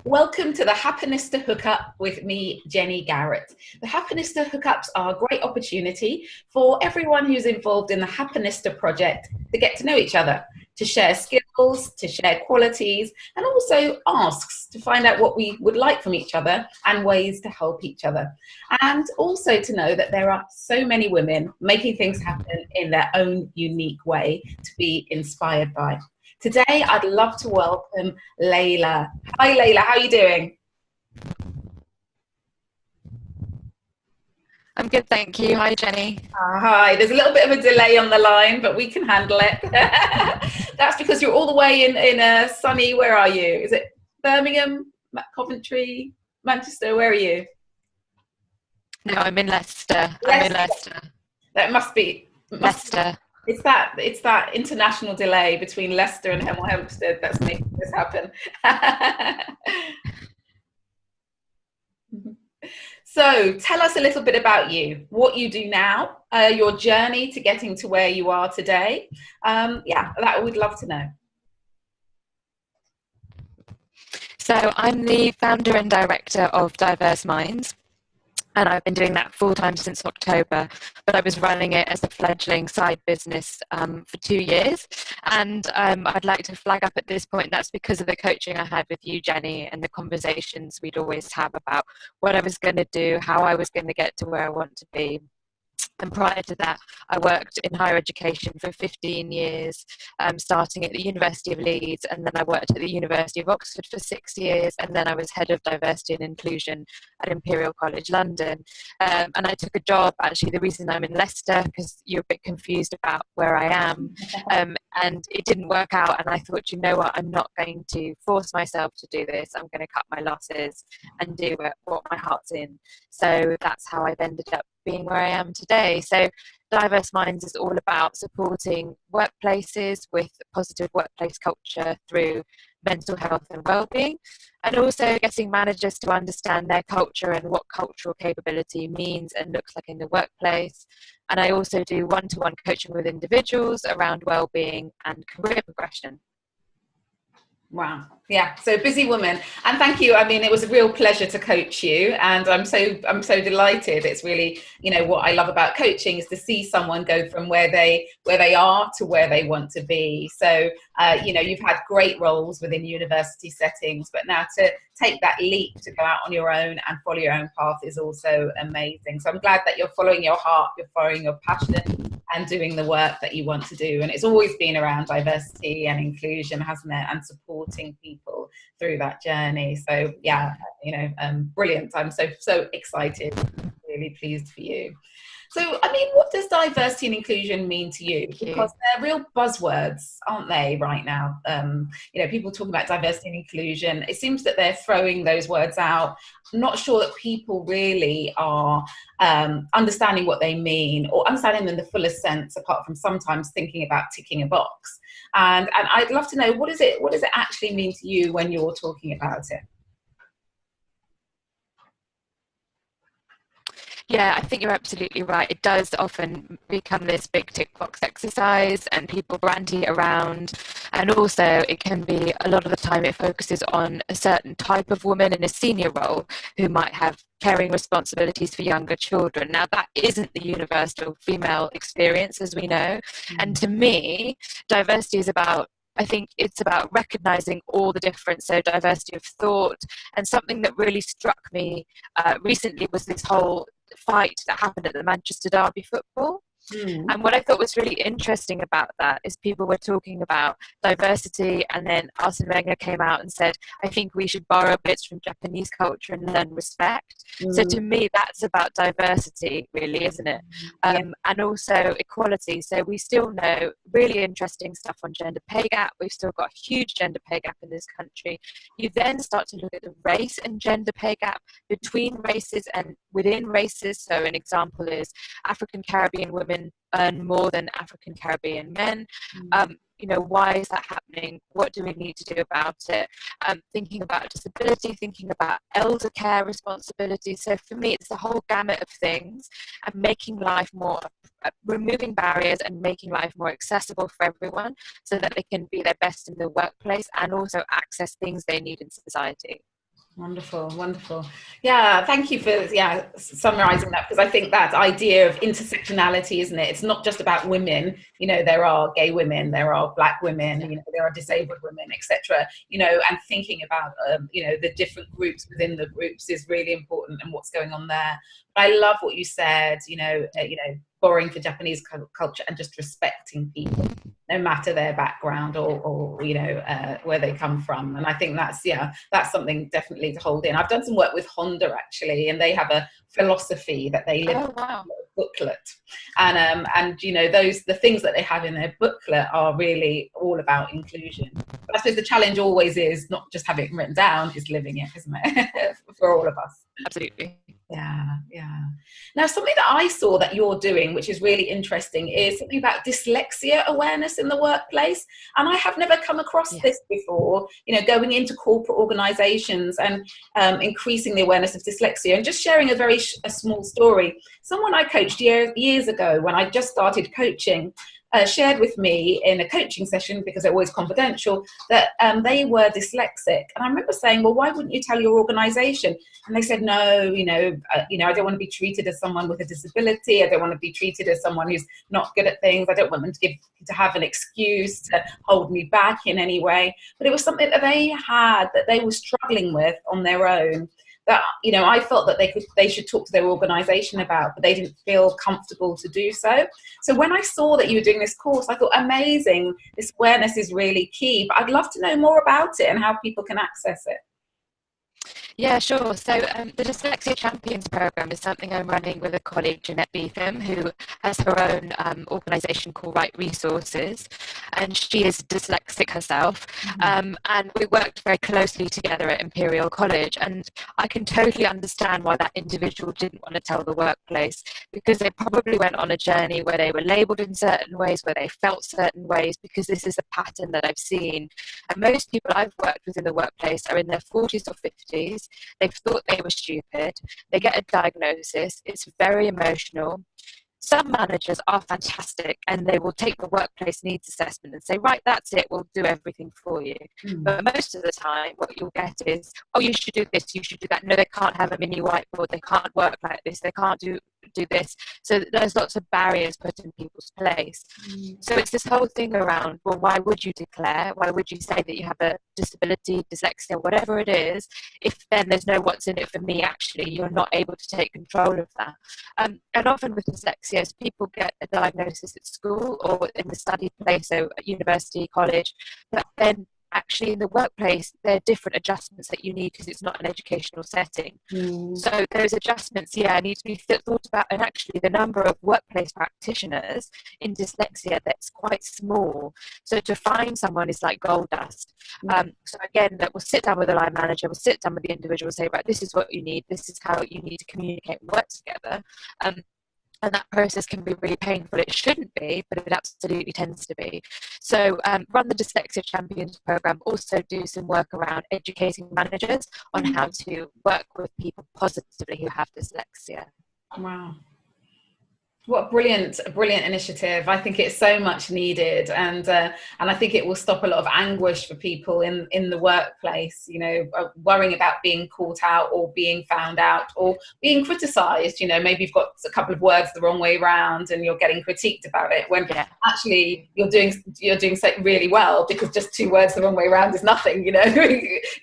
Welcome to the Happenista HookUp with me, Jenny Garrett. The Happenista HookUps are a great opportunity for everyone who's involved in the Happenista project to get to know each other, to share skills, to share qualities, and also asks to find out what we would like from each other and ways to help each other. And also to know that there are so many women making things happen in their own unique way to be inspired by. Today, I'd love to welcome Leyla. Hi, Leyla. How are you doing? I'm good, thank you. Hi, Jenny. Hi. There's a little bit of a delay on the line, but we can handle it. That's because you're all the way in a sunny, where are you? Is it Birmingham, Coventry, Manchester? Where are you? No, I'm in Leicester. I'm in Leicester. That must be Leicester. It's that international delay between Leicester and Hemel Hempstead that's making this happen. So tell us a little bit about you, what you do now, your journey to getting to where you are today. Yeah, that we'd love to know. So I'm the founder and director of Diverse Minds. And I've been doing that full-time since October, but I was running it as a fledgling side business for 2 years. And I'd like to flag up at this point, that's because of the coaching I had with you, Jenny, and the conversations we'd always have about what I was going to do, how I was going to get to where I want to be. And prior to that, I worked in higher education for 15 years, starting at the University of Leeds, and then I worked at the University of Oxford for 6 years, and then I was head of diversity and inclusion at Imperial College London. And I took a job, actually the reason I'm in Leicester, because you're a bit confused about where I am, and it didn't work out, and I thought, you know what, I'm not going to force myself to do this, I'm going to cut my losses and do what my heart's in. So that's how I've ended up being where I am today. So Diverse Minds is all about supporting workplaces with positive workplace culture through mental health and well-being, and also getting managers to understand their culture and what cultural capability means and looks like in the workplace. And I also do one-to-one coaching with individuals around well-being and career progression. Wow. Yeah. So busy woman. And thank you. I mean, it was a real pleasure to coach you. And I'm so delighted. It's really, what I love about coaching is to see someone go from where they are to where they want to be. So, you've had great roles within university settings, but now to take that leap to go out on your own and follow your own path is also amazing. So I'm glad that you're following your heart, you're following your passion and doing the work that you want to do. And it's always been around diversity and inclusion, hasn't it? And supporting people through that journey. So yeah, brilliant. I'm so excited, really pleased for you. So, I mean, what does diversity and inclusion mean to you? Because they're real buzzwords, aren't they, right now? People talking about diversity and inclusion. It seems that they're throwing those words out. I'm not sure that people really are understanding what they mean or understanding them in the fullest sense, apart from sometimes thinking about ticking a box. And I'd love to know, what does it actually mean to you when you're talking about it? Yeah, I think you're absolutely right. It does often become this big tick box exercise and people bandy it around. And also it can be, a lot of the time it focuses on a certain type of woman in a senior role who might have caring responsibilities for younger children. Now that isn't the universal female experience, as we know. And to me, diversity is about, I think it's about recognizing all the difference, so diversity of thought. And something that really struck me recently was this whole fight that happened at the Manchester Derby football. And what I thought was really interesting about that is people were talking about diversity, and then Arsene Wenger came out and said, I think we should borrow bits from Japanese culture and learn respect. So to me, that's about diversity, really, isn't it? And also equality. So we still know really interesting stuff on gender pay gap. We've still got a huge gender pay gap in this country. You then start to look at the race and gender pay gap between races and within races. So an example is African Caribbean women earn more than African Caribbean men. Why is that happening? What do we need to do about it? Thinking about disability, thinking about elder care responsibility. So for me, it's the whole gamut of things, and making life more, removing barriers and making life more accessible for everyone so that they can be their best in the workplace and also access things they need in society. Wonderful, wonderful. Yeah, thank you for summarizing that, because I think that idea of intersectionality, isn't it? It's not just about women. You know, there are gay women, there are black women, you know, there are disabled women, etc. You know, and thinking about you know, the different groups within the groups is really important, and what's going on there. But I love what you said. You know, borrowing for Japanese culture and just respecting people, no matter their background or you know, where they come from. And I think that's something definitely to hold in. I've done some work with Honda actually, and they have a philosophy that they live booklet, and you know, the things that they have in their booklet are really all about inclusion. But I suppose the challenge always is not just having it written down, is living it, isn't it? For all of us. Absolutely. Yeah. Now, something that I saw that you're doing, which is really interesting, is something about dyslexia awareness in the workplace. And I have never come across this before, you know, going into corporate organizations and increasing the awareness of dyslexia. And just sharing a small story. Someone I coached years ago, when I just started coaching, shared with me in a coaching session, because they're always confidential, that they were dyslexic. And I remember saying, well, why wouldn't you tell your organization? And they said, no, you know, I don't want to be treated as someone with a disability. I don't want to be treated as someone who's not good at things. I don't want them to have an excuse to hold me back in any way. But it was something that they had, that they were struggling with on their own, that, you know, I felt that they should talk to their organisation about, but they didn't feel comfortable to do so. So when I saw that you were doing this course, I thought, amazing, this awareness is really key. But I'd love to know more about it and how people can access it. Yeah, sure. So the Dyslexia Champions Programme is something I'm running with a colleague, Jeanette Beetham, who has her own organisation called Right Resources, and she is dyslexic herself. And we worked very closely together at Imperial College, and I can totally understand why that individual didn't want to tell the workplace, because they probably went on a journey where they were labelled in certain ways, where they felt certain ways, because this is a pattern that I've seen. And most people I've worked with in the workplace are in their 40s or 50s. They've thought they were stupid. They get a diagnosis. It's very emotional. Some managers are fantastic, and they will take the workplace needs assessment and say, right, that's it, we'll do everything for you. But most of the time, what you'll get is, oh, you should do this, you should do that. No, they can't have a mini whiteboard. They can't work like this. They can't do this. So there's lots of barriers put in people's place. So it's this whole thing around, well, why would you declare? Why would you say that you have a disability, dyslexia, whatever it is, if then there's no what's in it for me, actually, you're not able to take control of that. And often with dyslexia, people get a diagnosis at school or in the study place, so at university, college, but then actually in the workplace there are different adjustments that you need, because it's not an educational setting. So those adjustments need to be thought about, and actually the number of workplace practitioners in dyslexia, that's quite small, so to find someone is like gold dust. So again, that we'll sit down with the line manager, we'll sit down with the individual and say, right, this is what you need, this is how you need to communicate and work together. And that process can be really painful. It shouldn't be, but it absolutely tends to be. So run the Dyslexia Champions Programme, also do some work around educating managers on how to work with people positively who have dyslexia. Wow. What a brilliant initiative. I think it's so much needed, and I think it will stop a lot of anguish for people in the workplace, you know, worrying about being caught out or being found out or being criticised. You know, maybe you've got a couple of words the wrong way around and you're getting critiqued about it, when actually you're doing something really well, because just 2 words the wrong way around is nothing, you know.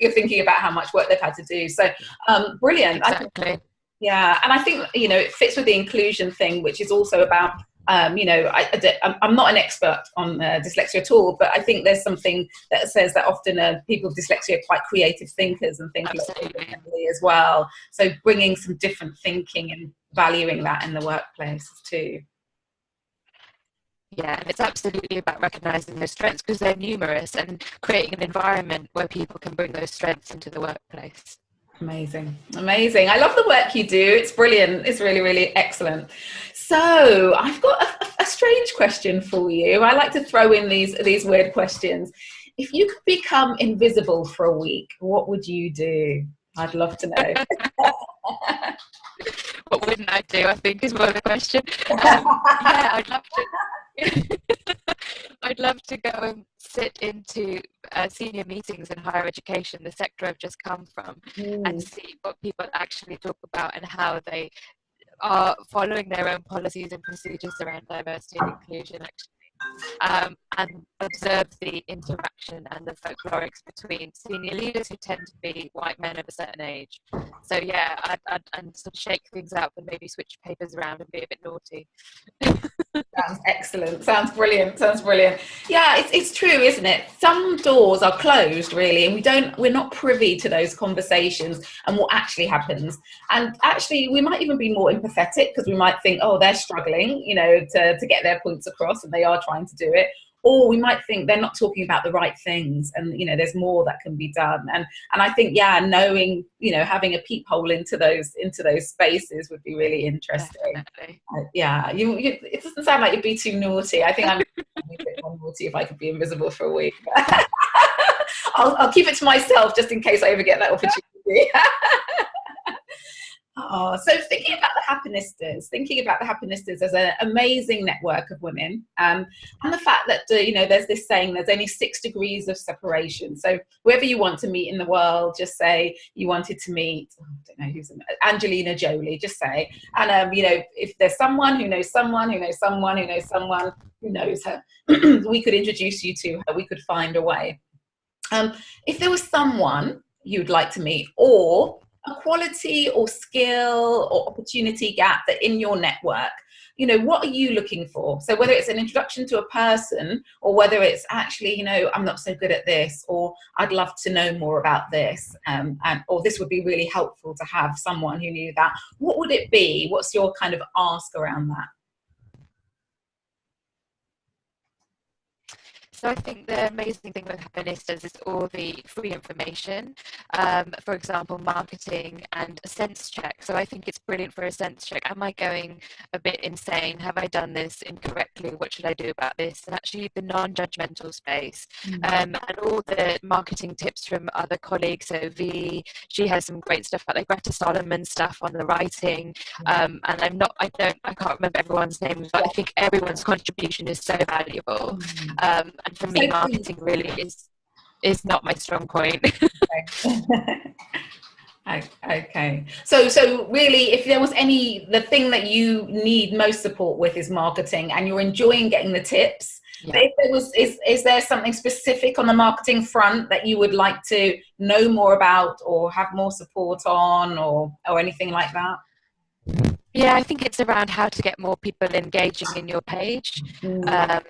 You're thinking about how much work they've had to do. So brilliant. Exactly. Yeah, and I think, you know, it fits with the inclusion thing, which is also about, you know, I'm not an expert on dyslexia at all, but I think there's something that says that often people with dyslexia are quite creative thinkers and think differently as well. So bringing some different thinking and valuing that in the workplace too. Yeah, and it's absolutely about recognising those strengths, because they're numerous, and creating an environment where people can bring those strengths into the workplace. Amazing. I love the work you do. It's brilliant. It's really, really excellent. So I've got a strange question for you. I like to throw in these weird questions. If you could become invisible for a week, what would you do? I'd love to know. What wouldn't I do, I think, is more the question. Yeah, I'd love to. I'd love to go and sit into senior meetings in higher education, the sector I've just come from, and see what people actually talk about and how they are following their own policies and procedures around diversity and inclusion, actually, and observe the interaction and the folklorics between senior leaders who tend to be white men of a certain age. So yeah, I'd sort of shake things up and maybe switch papers around and be a bit naughty. Sounds excellent. Sounds brilliant. Sounds brilliant. Yeah, it's true, isn't it? Some doors are closed, really, and we're not privy to those conversations and what actually happens. And actually, we might even be more empathetic because we might think, oh, they're struggling, you know, to get their points across, and they are trying to do it. Or we might think they're not talking about the right things, and you know, there's more that can be done. And I think, yeah, knowing, you know, having a peephole into those spaces would be really interesting. Yeah, it doesn't sound like you'd be too naughty. I think I'm a bit more naughty if I could be invisible for a week. I'll keep it to myself just in case I ever get that opportunity. Oh, so thinking about the Happenistas as an amazing network of women, and the fact that, you know, there's this saying, there's only 6 degrees of separation. So whoever you want to meet in the world, just say you wanted to meet, I don't know who's Angelina Jolie, just say, and you know, if there's someone who knows someone who knows someone who knows someone who knows her, we could introduce you to her. We could find a way. If there was someone you'd like to meet, or a quality or skill or opportunity gap that in your network, you know, what are you looking for? So whether it's an introduction to a person, or whether it's actually, you know, I'm not so good at this, or I'd love to know more about this, or this would be really helpful to have someone who knew that. What would it be? What's your kind of ask around that? So I think the amazing thing with Happenistas is all the free information. For example, marketing and a sense check. So I think it's brilliant for a sense check. Am I going a bit insane? Have I done this incorrectly? What should I do about this? And actually the non-judgmental space. And all the marketing tips from other colleagues. So V, she has some great stuff about like Greta Solomon stuff on the writing. And I can't remember everyone's names, but I think everyone's contribution is so valuable. And for me, marketing really is not my strong point. Okay. So really, if there was the thing that you need most support with is marketing, and you're enjoying getting the tips. Yeah. But if there was, is there something specific on the marketing front that you would like to know more about, or have more support on, or anything like that? Yeah, I think it's around how to get more people engaging in your page, and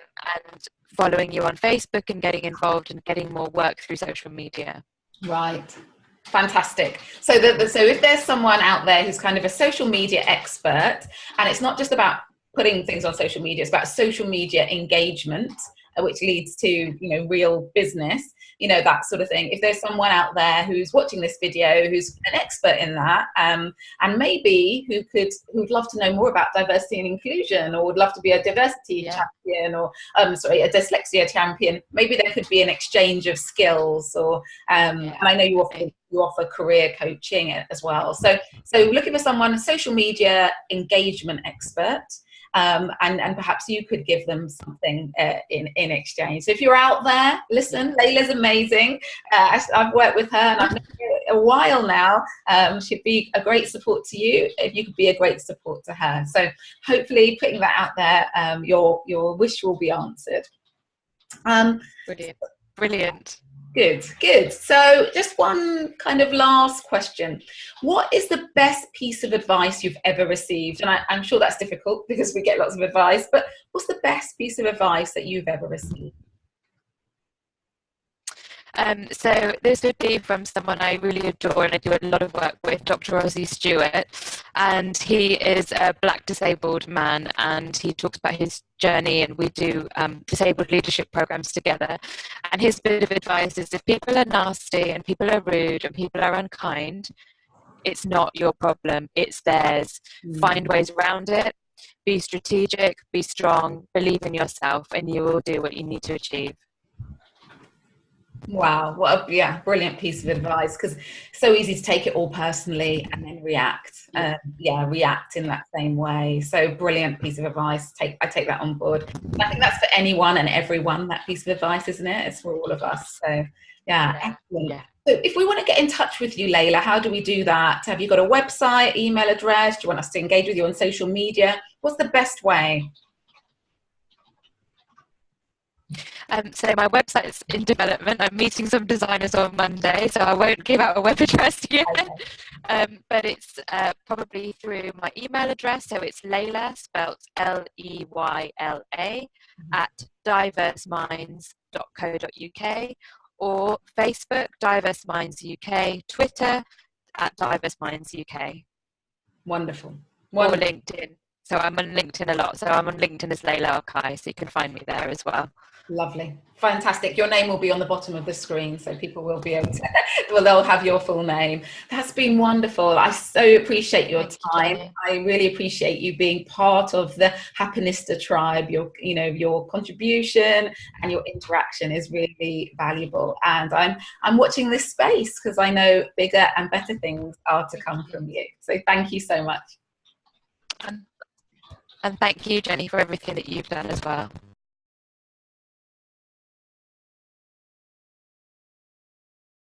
following you on Facebook, and getting involved and getting more work through social media. Right. Fantastic. So if there's someone out there who's kind of a social media expert, and it's not just about putting things on social media, it's about social media engagement, which leads to, you know, real business, you know, that sort of thing. If there's someone out there who's watching this video who's an expert in that, and maybe who'd love to know more about diversity and inclusion, or would love to be a diversity champion, or a dyslexia champion, maybe there could be an exchange of skills, or and I know you offer career coaching as well. So looking for someone, a social media engagement expert. And perhaps you could give them something in exchange. So if you're out there, listen, Leyla's amazing. I've worked with her, and I've known her a while now. She'd be a great support to you if you could be a great support to her. So hopefully, putting that out there, your wish will be answered. Brilliant. Good. So just one kind of last question. What is the best piece of advice you've ever received? And I'm sure that's difficult because we get lots of advice, but what's the best piece of advice that you've ever received? So this would be from someone I really adore and I do a lot of work with, Dr. Ozzie Stewart, and he is a Black disabled man, and he talks about his journey, and we do disabled leadership programs together. And his bit of advice is, if people are nasty and people are rude and people are unkind, it's not your problem, it's theirs. Find ways around it, be strategic, be strong, believe in yourself, and you will do what you need to achieve. Wow, what a brilliant piece of advice, because it's so easy to take it all personally and then react. React in that same way. So brilliant piece of advice. I take that on board. And I think that's for anyone and everyone, that piece of advice, isn't it? It's for all of us. So yeah, excellent. Yeah. So if we want to get in touch with you, Leyla, how do we do that? Have you got a website, email address? Do you want us to engage with you on social media? What's the best way? So my website is in development. I'm meeting some designers on Monday, so I won't give out a web address yet. Okay. But it's probably through my email address. So it's Leyla, spelled Leyla, at diverseminds.co.uk, or Facebook, Diverse Minds UK, Twitter, at Diverse Minds UK. Wonderful. Or LinkedIn. So I'm on LinkedIn a lot. So I'm on LinkedIn as Leyla Okhai, so you can find me there as well. Lovely. Fantastic. Your name will be on the bottom of the screen, so people will be able to, well, they'll have your full name. That's been wonderful. I so appreciate your time. I really appreciate you being part of the Happenista tribe. Your contribution and your interaction is really valuable. And I'm watching this space because I know bigger and better things are to come from you. So thank you so much. And thank you, Jenny, for everything that you've done as well.